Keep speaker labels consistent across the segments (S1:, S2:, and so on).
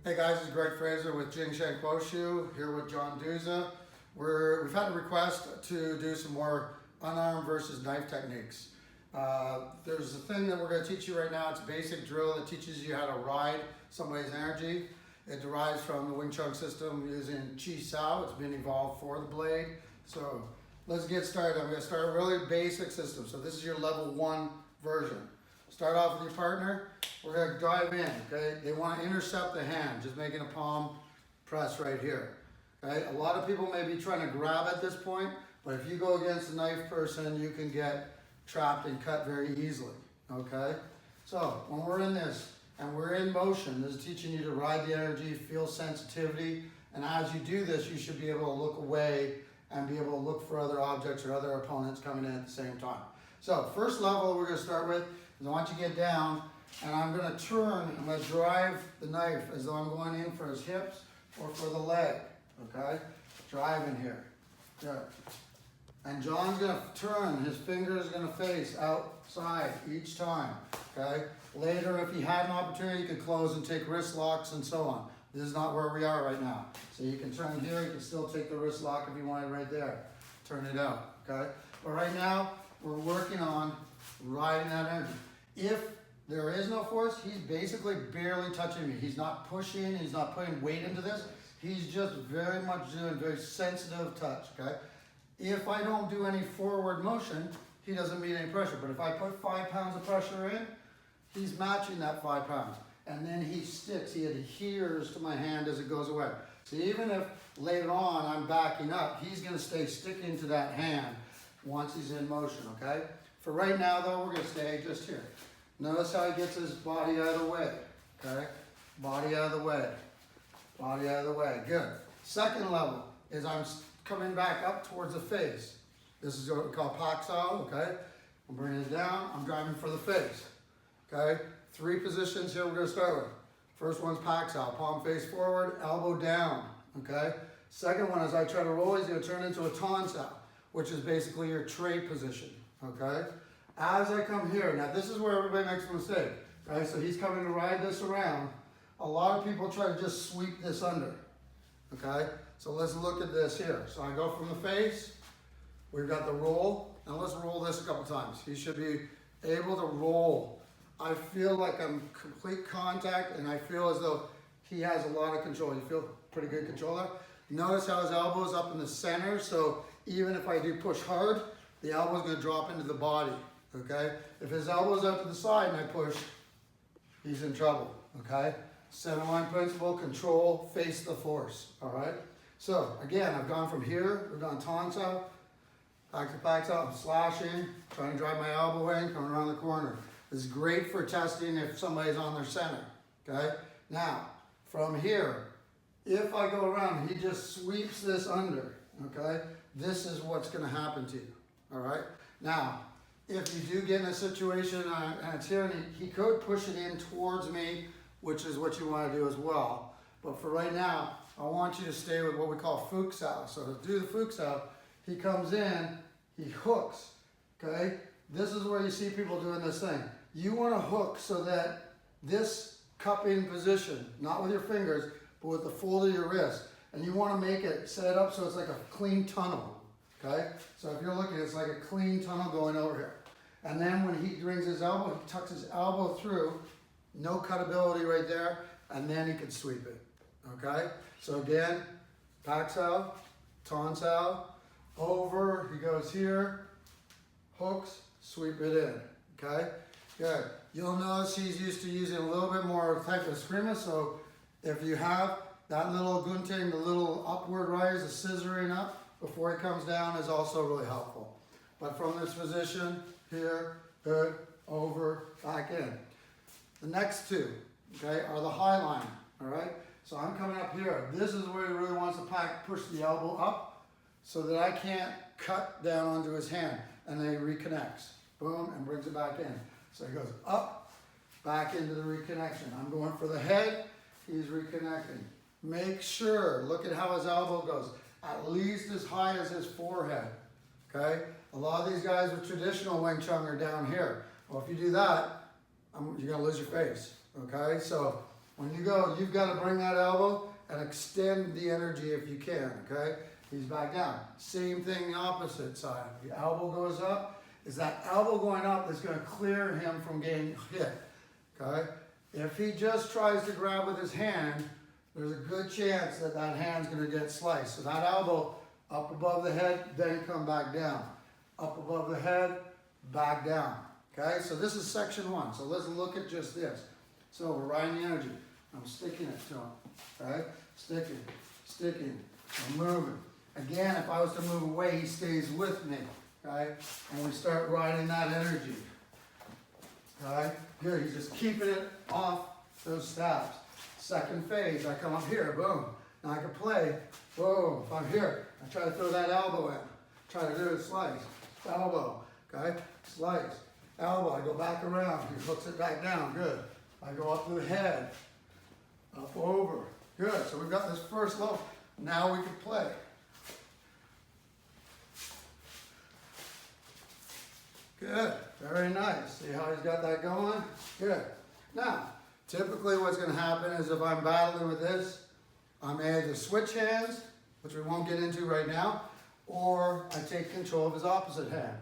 S1: Hey guys, it's Greg Fraser with Jing Shen Kuoshu here with John Duza. We've had a request to do some more unarmed versus knife techniques. There's a thing that we're going to teach you right now. It's a basic drill that teaches you how to ride somebody's energy. It derives from the Wing Chun system using Chi Sao. It's been evolved for the blade. So let's get started. I'm going to start a really basic system. So this is your level 1 version. Start off with your partner. We're going to dive in, okay? They want to intercept the hand, just making a palm press right here, okay? A lot of people may be trying to grab at this point, but if you go against a knife person, you can get trapped and cut very easily, okay? So when we're in this and we're in motion, this is teaching you to ride the energy, feel sensitivity, and as you do this, you should be able to look away and be able to look for other objects or other opponents coming in at the same time. So first level we're going to start with is I want you to get down, and I'm going to turn, I'm going to drive the knife as though I'm going in for his hips or for the leg, okay? Drive in here, good. And John's going to turn, his finger is going to face outside each time, okay? Later, if he had an opportunity, he could close and take wrist locks and so on. This is not where we are right now. So you can turn here, you can still take the wrist lock if you want it right there. Turn it out, okay? But right now, we're working on riding that energy. If there is no force, he's basically barely touching me. He's not pushing, he's not putting weight into this. He's just very much doing very sensitive touch, okay? If I don't do any forward motion, he doesn't meet any pressure. But if I put 5 pounds of pressure in, he's matching that 5 pounds. And then he sticks, he adheres to my hand as it goes away. So even if later on I'm backing up, he's gonna stay sticking to that hand once he's in motion, okay? For right now though, we're gonna stay just here. Notice how he gets his body out of the way, okay? Body out of the way, body out of the way, good. Second level is I'm coming back up towards the face. This is what we call Pak Sao, okay? I'm bringing it down, I'm driving for the face, okay? 3 positions here we're gonna start with. First one's Pak Sao, palm face forward, elbow down, okay? Second one, as I try to roll, he's gonna turn into a Tan Sao, which is basically your trade position, okay? As I come here, now this is where everybody makes a mistake, right? So he's coming to ride this around. A lot of people try to just sweep this under, okay? So let's look at this here. So I go from the face, we've got the roll, and let's roll this a couple times. He should be able to roll. I feel like I'm complete contact, and I feel as though he has a lot of control. You feel pretty good control there? Notice how his elbow is up in the center, so even if I do push hard, the elbow is going to drop into the body. Okay? If his elbow's out to the side and I push, he's in trouble. Okay? Center line principle, control, face the force. Alright? So, again, I've gone from here, we've gone Tan Sao, back to Pak Sao, I'm slashing, trying to drive my elbow in, coming around the corner. This is great for testing if somebody's on their center. Okay? Now, from here, if I go around, he just sweeps this under. Okay? This is what's going to happen to you. Alright? Now, if you do get in a situation and it's here, and he could push it in towards me, which is what you want to do as well. But for right now, I want you to stay with what we call Fuk Sao. So to do the Fuk Sao, he comes in, he hooks. Okay? This is where you see people doing this thing. You want to hook so that this cupping position, not with your fingers, but with the fold of your wrist. And you want to make it, set it up so it's like a clean tunnel. Okay? So if you're looking, it's like a clean tunnel going over here. And then when he brings his elbow, he tucks his elbow through, no cutability right there, and then he can sweep it. Okay? So again, Pak Sao, Tan Sao, over, he goes here, hooks, sweep it in. Okay? Good. You'll notice he's used to using a little bit more type of screamer, so if you have that little gunting, the little upward rise, the scissoring up, before he comes down is also really helpful. But from this position, here, good, over, back in. The next 2, okay, are the high line, all right? So I'm coming up here. This is where he really wants to push the elbow up so that I can't cut down onto his hand. And then he reconnects, boom, and brings it back in. So he goes up, back into the reconnection. I'm going for the head, he's reconnecting. Make sure, look at how his elbow goes. At least as high as his forehead, okay? A lot of these guys with traditional Wing Chun are down here. Well, if you do that, you're gonna lose your face, okay? So When you go, you've got to bring that elbow and extend the energy if you can, okay? He's back down. Same thing the opposite side. The elbow goes up. Is that elbow going up that's going to clear him from getting hit, okay? If he just tries to grab with his hand, there's a good chance that that hand's going to get sliced. So that elbow up above the head, then come back down. Up above the head, back down. Okay, so this is section 1. So let's look at just this. So we're riding the energy. I'm sticking it to him. Okay, sticking, I'm moving. Again, if I was to move away, he stays with me. Okay, and we start riding that energy. Okay, good. He's just keeping it off those stabs. Second phase, I come up here, boom. Now I can play, boom. If I'm here, I try to throw that elbow in. Try to do a slice, elbow, okay, slice, elbow. I go back around. He hooks it back down, good. I go up to the head, up over, good. So we've got this first level. Now we can play. Good, very nice. See how he's got that going? Good. Now, typically what's going to happen is if I'm battling with this, I may either switch hands, which we won't get into right now, or I take control of his opposite hand.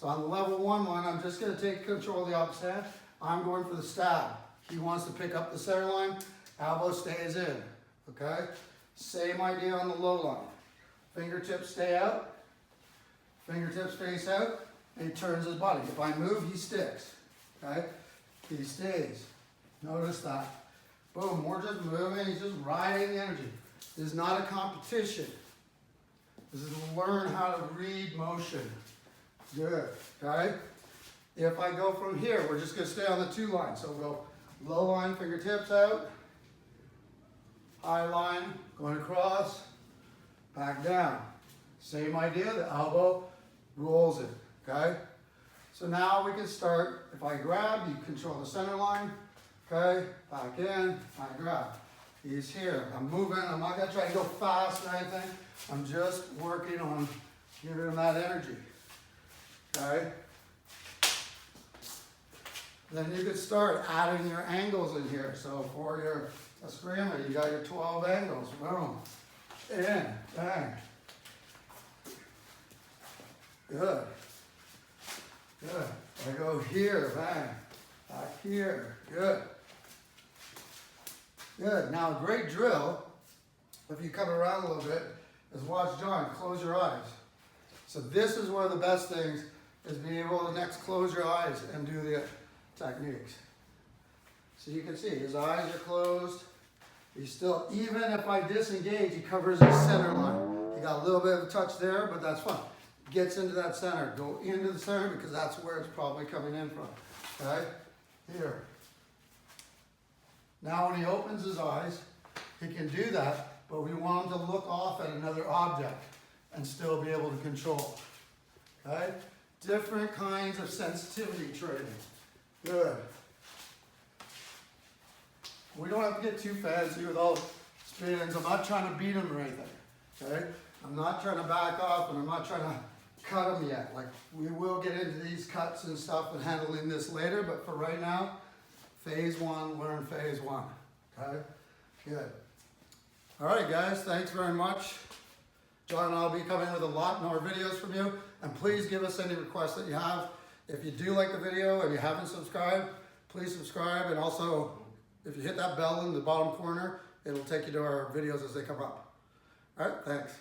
S1: So on the level 1 one, I'm just going to take control of the opposite hand. I'm going for the stab. He wants to pick up the center line, elbow stays in, okay? Same idea on the low line. Fingertips stay out, fingertips face out, and he turns his body. If I move, he sticks, okay? He stays. Notice that. Boom, we're just moving, he's just riding the energy. This is not a competition. This is to learn how to read motion. Good, okay? If I go from here, we're just gonna stay on the 2 lines. So we'll go low line, fingertips out, high line, going across, back down. Same idea, the elbow rolls it, okay? So now we can start, if I grab, you control the center line, okay? Back in, I grab. He's here, I'm moving, I'm not gonna try to go fast or anything. I'm just working on giving him that energy, okay? Then you could start adding your angles in here. So for your eskrima, you got your 12 angles, boom, in, bang. Good, good. I go here, bang, back here, good. Good, now a great drill, if you come around a little bit, is watch John, close your eyes. So this is one of the best things, is being able to next close your eyes and do the techniques. So you can see his eyes are closed. He's still, even if I disengage, he covers his center line. He got a little bit of a touch there, but that's fine. Gets into that center. Go into the center because that's where it's probably coming in from. Okay? Here. Now when he opens his eyes, he can do that, but we want him to look off at another object and still be able to control. Okay? Different kinds of sensitivity training. Good. We don't have to get too fancy with all spins. I'm not trying to beat him or anything. Okay? I'm not trying to back off and I'm not trying to cut him yet. Like, we will get into these cuts and stuff and handling this later, but for right now, phase 1, learn phase 1. Okay? Good. All right, guys, thanks very much. John and I will be coming with a lot more videos from you, and please give us any requests that you have. If you do like the video and you haven't subscribed, please subscribe, and also if you hit that bell in the bottom corner, it'll take you to our videos as they come up. All right, thanks.